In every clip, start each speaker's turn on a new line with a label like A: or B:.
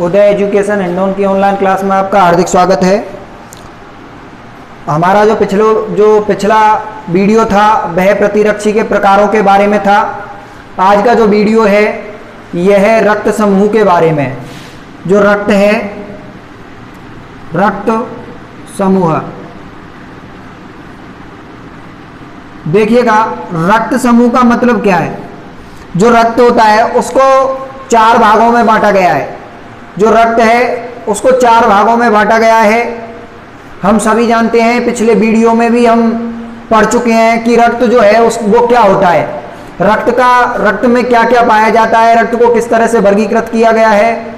A: उदय education Hindaun की online class में आपका हार्दिक स्वागत है। हमारा जो पिछला वीडियो था वह प्रतिरक्षी के प्रकारों के बारे में था। आज का जो वीडियो है यह है रक्त समूह के बारे में। जो रक्त है, रक्त समूह, देखिएगा रक्त समूह का मतलब क्या है। जो रक्त होता है उसको 4 भागों में बांटा गया है। जो रक्त है उसको 4 भागों में बांटा गया है। हम सभी जानते हैं, पिछले वीडियो में भी हम पढ़ चुके हैं कि रक्त जो है वो क्या होता है, रक्त में क्या क्या पाया जाता है, रक्त को किस तरह से वर्गीकृत किया गया है,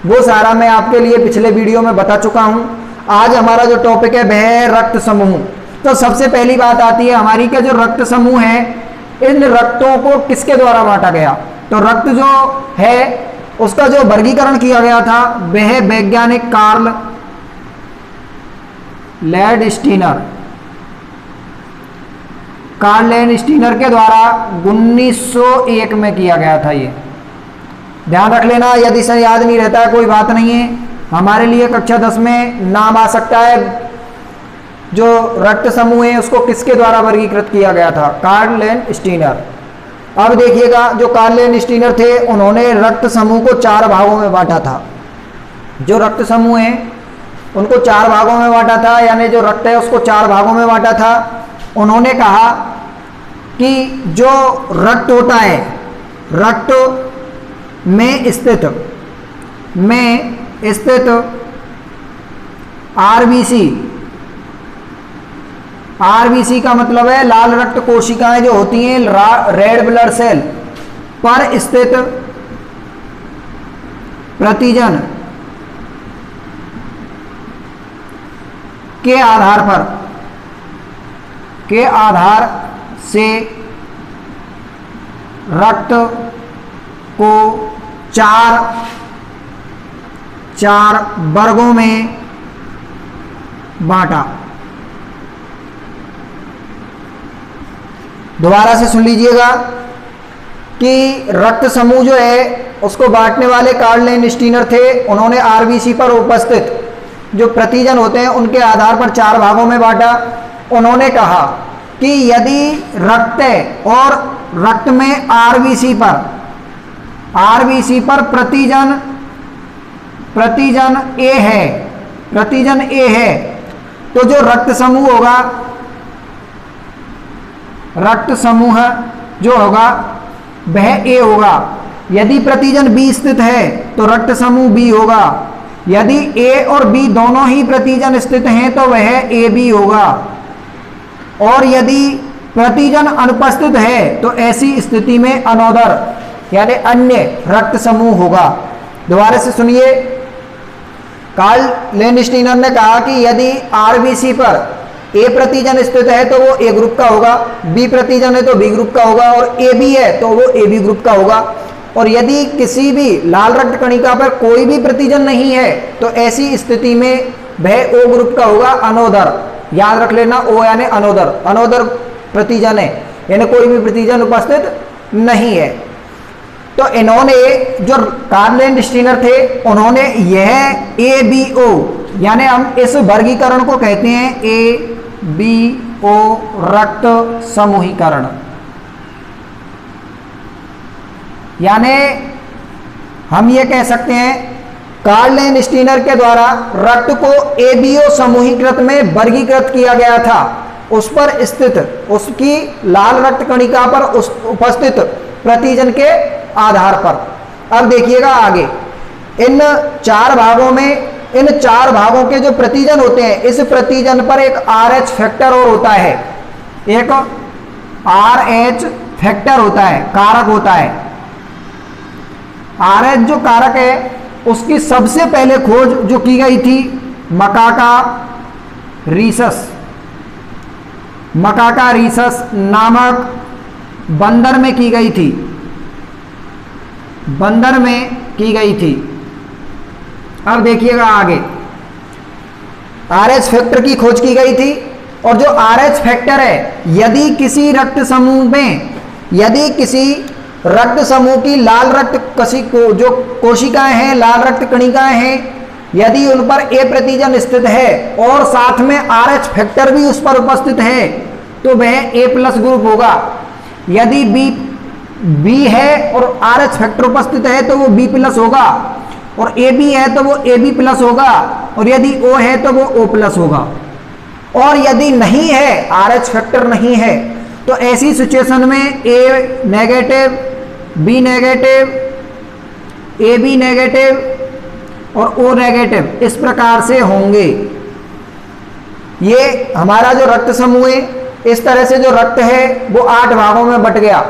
A: वो सारा मैं आपके लिए पिछले वीडियो में बता चुका हूं। आज हमारा जो टॉपिक है वह है रक्त समूह। तो सबसे पहली बात आती है हमारी कि जो रक्त समूह है इन रक्तों को किसके द्वारा बांटा गया। तो रक्त जो है उसका जो वर्गीकरण किया गया था वह वैज्ञानिक कार्ल लैंडस्टीनर के द्वारा 1901 में किया गया था। ये ध्यान रख लेना, यदि से याद नहीं रहता है कोई बात नहीं है, हमारे लिए कक्षा 10 में नाम आ सकता है। जो रक्त समूह है उसको किसके द्वारा वर्गीकृत किया गया था, कार्ल लैंडस्टीनर। अब देखिएगा जो कार्ल लैंडस्टीनर थे उन्होंने रक्त समूह को 4 भागों में बांटा था। जो रक्त समूह है उनको 4 भागों में बांटा था, यानी जो रक्त है उसको 4 भागों में बांटा था। उन्होंने कहा कि जो रक्त होता है, रक्त में स्थित आरबीसी का मतलब है लाल रक्त कोशिकाएं जो होती हैं, रेड ब्लड सेल पर स्थित प्रतिजन के आधार से रक्त को 4 वर्गों में बांटा। दोबारा से सुन लीजिएगा कि रक्त समूह जो है उसको बांटने वाले कार्ल लैंडस्टीनर थे। उन्होंने आरबीसी पर उपस्थित जो प्रतिजन होते हैं उनके आधार पर 4 भागों में बांटा। उन्होंने कहा कि यदि रक्त है और रक्त में आरबीसी पर प्रतिजन ए है तो जो रक्त समूह जो होगा वह ए होगा। यदि प्रतिजन बी स्थित है तो रक्त समूह बी होगा। यदि ए और बी दोनों ही प्रतिजन स्थित हैं तो वह ए बी होगा। और यदि प्रतिजन अनुपस्थित है तो ऐसी स्थिति में अनोदर यानी अन्य रक्त समूह होगा। दोबारा से सुनिए, कार्ल लैंडस्टीनर ने कहा कि यदि आरबीसी पर ए प्रतिजन स्थित है तो वो ए ग्रुप का होगा, बी प्रतिजन है तो बी ग्रुप का होगा, और ए बी है तो वो ए बी ग्रुप का होगा। और यदि किसी भी लाल रक्त कणिका पर कोई भी प्रतिजन नहीं है तो ऐसी स्थिति में वह ओ ग्रुप का होगा, अनोदर। याद रख लेना, ओ यानी अनोदर प्रतिजन है, यानी कोई भी प्रतिजन उपस्थित नहीं है। तो इन्होंने जो कार्ल लैंडस्टीनर थे उन्होंने यह ए बी ओ यानी हम इस वर्गीकरण को कहते हैं ए बी ओ रक्त समूहीकरण। यानी हम ये कह सकते हैं कार्ल लैंडस्टीनर के द्वारा रक्त को एबीओ समूहीकृत में वर्गीकृत किया गया था, उस पर स्थित उसकी लाल रक्त कणिका पर उपस्थित प्रतिजन के आधार पर। अब देखिएगा आगे, इन 4 भागों के जो प्रतिजन होते हैं, इस प्रतिजन पर एक RH फैक्टर और होता है, एक RH फैक्टर होता है, कारक होता है। RH जो कारक है उसकी सबसे पहले खोज जो की गई थी मकाका रीसस नामक बंदर में की गई थी। अब देखिएगा आगे, RH फैक्टर की खोज की गई थी। और जो RH फैक्टर है, यदि किसी रक्त समूह में यदि किसी रक्त समूह की लाल रक्त जो कोशिकाएं हैं, लाल रक्त कणिकाएं हैं, यदि उन पर ए प्रतिजन स्थित है और साथ में RH फैक्टर भी उस पर उपस्थित है तो वह A प्लस ग्रुप होगा। यदि बी है और RH फैक्टर उपस्थित है तो वो B प्लस होगा, और AB है तो वो AB प्लस होगा, और यदि O है तो वो O प्लस होगा। और यदि नहीं है, RH फैक्टर नहीं है, तो ऐसी सिचुएशन में A negative, B negative, AB negative और O नेगेटिव इस प्रकार से होंगे। ये हमारा जो रक्त समूह है, इस तरह से जो रक्त है वो 8 भागों में बट गया।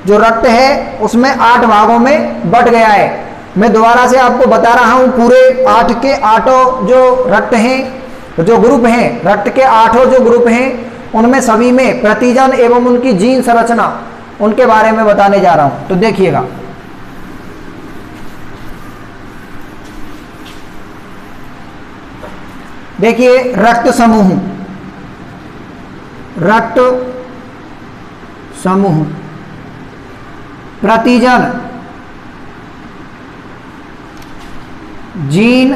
A: जो रक्त है उसमें 8 भागों में बट गया है। मैं दोबारा से आपको बता रहा हूं, पूरे 8 के 8 जो रक्त हैं, जो ग्रुप हैं, रक्त के 8 जो ग्रुप हैं, उनमें सभी में प्रतिजन एवं उनकी जीन संरचना, उनके बारे में बताने जा रहा हूं। तो देखिएगा, देखिए रक्त समूह, रक्त समूह, प्रतिजन, जीन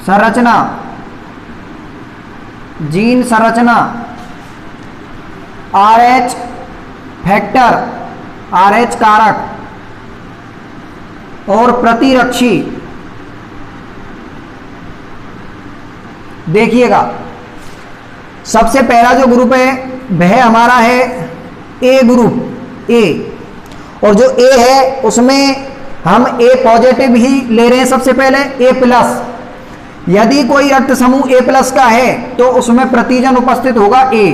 A: संरचना, जीन संरचना, RH फैक्टर, RH कारक और प्रतिरक्षी। देखिएगा, सबसे पहला जो ग्रुप है वह हमारा है ए ग्रुप, ए, और जो ए है उसमें हम ए पॉजिटिव ही ले रहे हैं सबसे पहले, ए प्लस। यदि कोई रक्त समूह ए प्लस का है तो उसमें प्रतिजन उपस्थित होगा ए,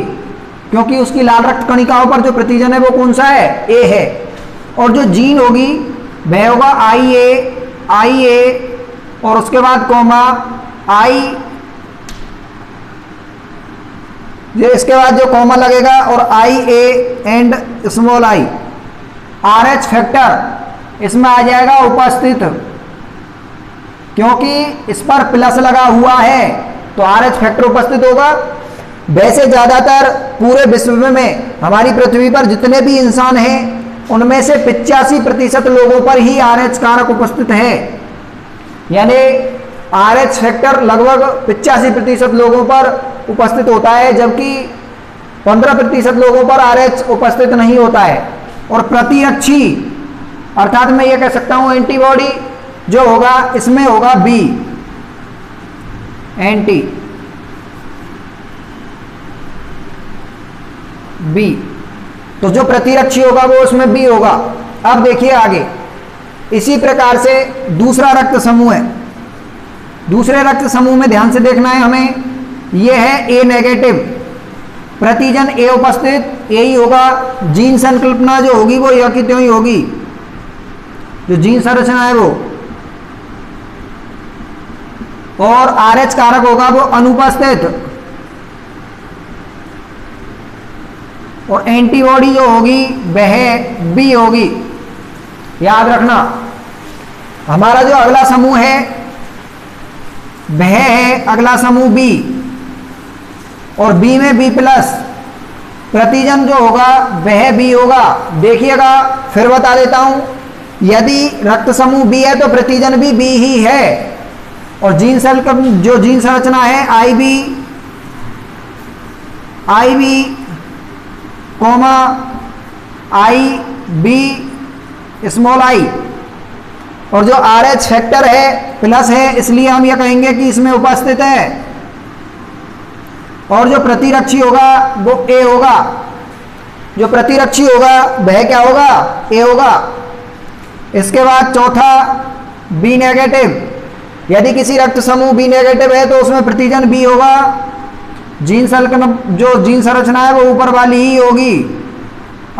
A: क्योंकि उसकी लाल रक्त कणिकाओं पर जो प्रतिजन है वो कौन सा है, ए है। और जो जीन होगी वह होगा आई ए और उसके बाद कोमा आई, ये इसके बाद जो कॉमा लगेगा और I A and small I. RH factor इसमें आ जाएगा उपस्थित, क्योंकि इस पर प्लस लगा हुआ है तो RH फैक्टर उपस्थित होगा। वैसे ज़्यादातर पूरे विश्व में हमारी पृथ्वी पर जितने भी इंसान हैं उनमें से 85% लोगों पर ही RH कारक उपस्थित है, यानी RH फैक्टर लगभग 85% लोगों पर उपस्थित होता है, जबकि 15% लोगों पर RH उपस्थित नहीं होता है। और प्रतिरक्षी अर्थात मैं ये कह सकता हूं एंटीबॉडी जो होगा इसमें होगा B, एंटी B, तो जो प्रतिरक्षी होगा वो उसमें B होगा। अब देखिए आगे, इसी प्रकार से दूसरा रक्त समूह है। दूसरे रक्त समूह में ध्यान से देखना है हमें, यह है ए नेगेटिव, प्रतिजन ए उपस्थित, यही होगा। जीन संकल्पना जो होगी वो यह की त्यों ही होगी, जो जीन संरचना है वो, और RH कारक होगा वो अनुपस्थित, और एंटीबॉडी जो होगी वह B होगी। याद रखना, हमारा जो अगला समूह है वह है अगला समूह B, और B में B प्लस, प्रतिजन जो होगा वह B होगा। देखिएगा, फिर बता देता हूं, यदि रक्त समूह B है तो प्रतिजन भी B ही है, और जीन सेल का जो जीन संरचना है I B comma IB small I, और जो RH फैक्टर है प्लस है, इसलिए हम यह कहेंगे कि इसमें उपस्थित है। और जो प्रतिरक्षी होगा वो A होगा, जो प्रतिरक्षी होगा वह क्या होगा, A होगा। इसके बाद चौथा B नेगेटिव, यदि किसी रक्त समूह B नेगेटिव है तो उसमें प्रतिजन B होगा। जीन सेल का जो जीन संरचना है वो ऊपर वाली ही होगी,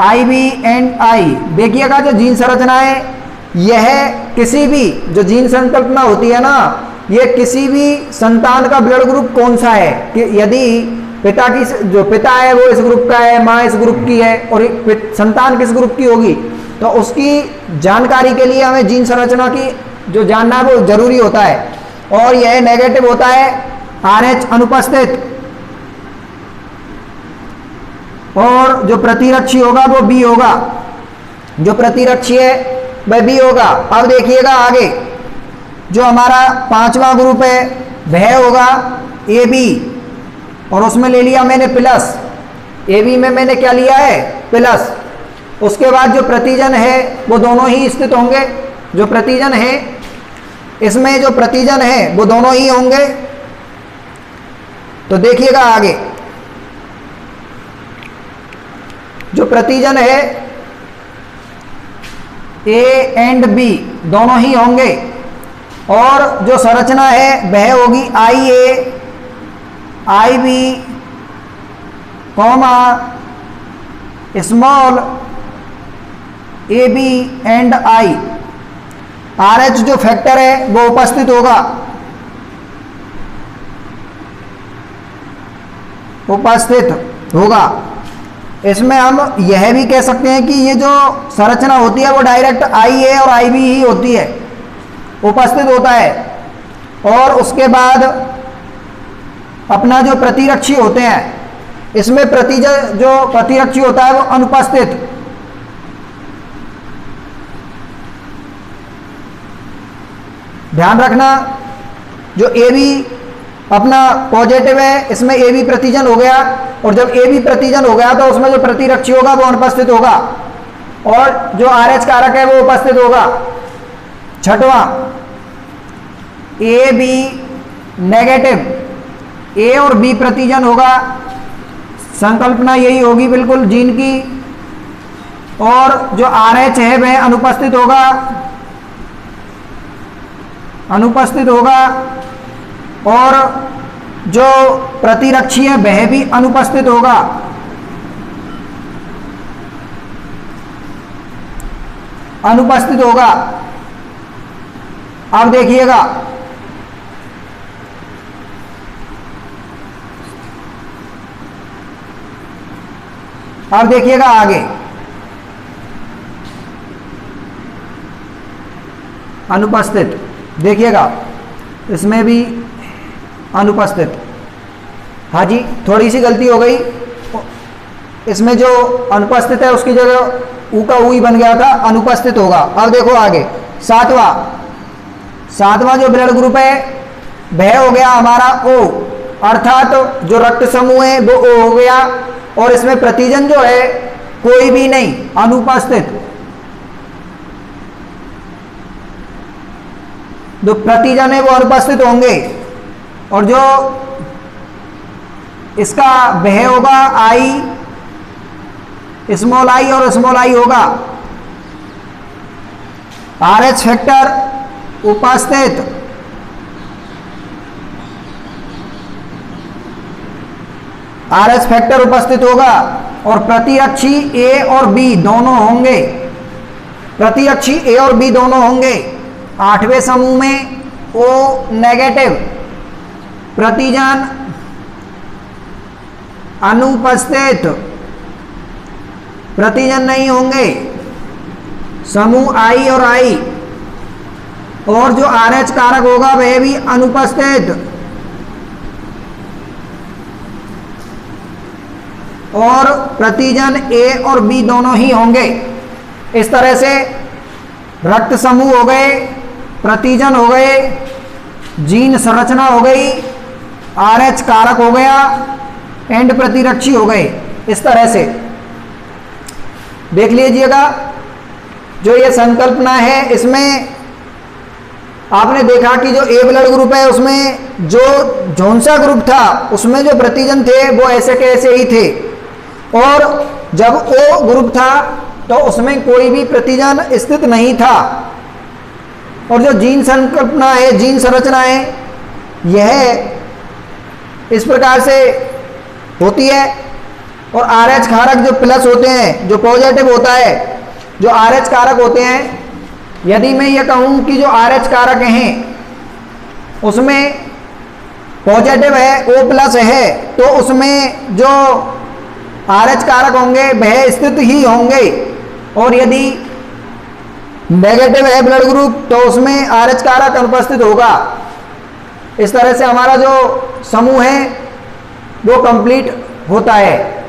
A: IB एंड I। देखिएगा, जो जीन संरचना है यह किसी भी जो जीन संकल्पना होती है ना, ये किसी भी संतान का ब्लड ग्रुप कौन सा है, कि यदि पिता की जो पिता है वो इस ग्रुप का है, माँ इस ग्रुप की है, और संतान किस ग्रुप की होगी, तो उसकी जानकारी के लिए हमें जीन संरचना की जो जानना वो जरूरी होता है। और यह नेगेटिव होता है, RH अनुपस्थित, और जो प्रतिरक्षी होगा वो बी होगा, जो प्रतिरक्षी है वह बी होगा। अब देखिएगा आगे जो हमारा पांचवा ग्रुप है वह होगा ए बी, और उसमें ले लिया मैंने प्लस, ए बी में मैंने क्या लिया है प्लस। उसके बाद जो प्रतिजन है वो दोनों ही स्थित होंगे, जो प्रतिजन है इसमें जो प्रतिजन है वो दोनों ही होंगे। तो देखिएगा आगे जो प्रतिजन है ए एंड बी दोनों ही होंगे, और जो संरचना है वह होगी I A I B comma small A B and I. R H जो फैक्टर है वो उपस्थित होगा, उपस्थित होगा। इसमें हम यह भी कह सकते हैं कि ये जो संरचना होती है वो डायरेक्ट आई ए और आई बी ही होती है, उपस्थित होता है। और उसके बाद अपना जो प्रतिरक्षी होते हैं इसमें प्रतिजन जो प्रतिरक्षी होता है वो अनुपस्थित। ध्यान रखना जो ए बी अपना पॉजिटिव है इसमें ए बी प्रतिजन हो गया, और जब ए बी प्रतिजन हो गया तो उसमें जो प्रतिरक्षी होगा वो अनुपस्थित होगा, और जो आर एच कारक है वो उपस्थित होगा। छठवां ए बी नेगेटिव, ए और बी प्रतिजन होगा, संकल्पना यही होगी बिल्कुल जीन की, और जो आर एच है वह अनुपस्थित होगा, अनुपस्थित होगा, और जो प्रतिरक्षी है वह भी अनुपस्थित होगा। अनुपस्थित होगा। अब देखिएगा अब देखिएगा आगे अनुपस्थित, देखिएगा इसमें भी अनुपस्थित। हाँ जी थोड़ी सी गलती हो गई, इसमें जो अनुपस्थित है उसकी जगह ऊ का ऊ ही बन गया था, अनुपस्थित होगा। अब देखो आगे सातवां जो ब्लड ग्रुप है वह हो गया हमारा ओ, अर्थात जो रक्त समूह है वो ओ हो गया, और इसमें प्रतिजन जो है कोई भी नहीं, अनुपस्थित। जो प्रतिजन है वो अनुपस्थित होंगे, और जो इसका वह होगा आई, स्मॉल आई और स्मॉल आई होगा। आर एच फैक्टर उपस्थित, आर एच फैक्टर उपस्थित होगा, और प्रतिरक्षी ए और बी दोनों होंगे, प्रतिरक्षी ए और बी दोनों होंगे। आठवें समूह में ओ नेगेटिव, प्रतिजन अनुपस्थित, प्रतिजन नहीं होंगे, समूह आई और आई, और जो आर एच कारक होगा वह भी अनुपस्थित, और प्रतिजन ए और बी दोनों ही होंगे। इस तरह से रक्त समूह हो गए, प्रतिजन हो गए, जीन संरचना हो गई, आर एच कारक हो गया, एंड प्रतिरक्षी हो गए। इस तरह से देख लीजिएगा जो ये संकल्पना है इसमें आपने देखा कि जो ए ब्लड ग्रुप है उसमें जो झोंसा ग्रुप था उसमें जो प्रतिजन थे वो ऐसे के ऐसे ही थे, और जब ओ ग्रुप था तो उसमें कोई भी प्रतिजन स्थित नहीं था। और जो जीन संकल्पना है, जीन संरचना है, यह इस प्रकार से होती है। और आर एच कारक जो प्लस होते हैं, जो पॉजिटिव होता है, जो आर एच कारक होते हैं, यदि मैं ये कहूँ कि जो आर एच कारक हैं उसमें पॉजिटिव है, ओ प्लस है, तो उसमें जो आर एच कारक होंगे वह स्थित ही होंगे, और यदि नेगेटिव है ब्लड ग्रुप तो उसमें आर एच कारक अनुपस्थित होगा। इस तरह से हमारा जो समूह है वो कंप्लीट होता है।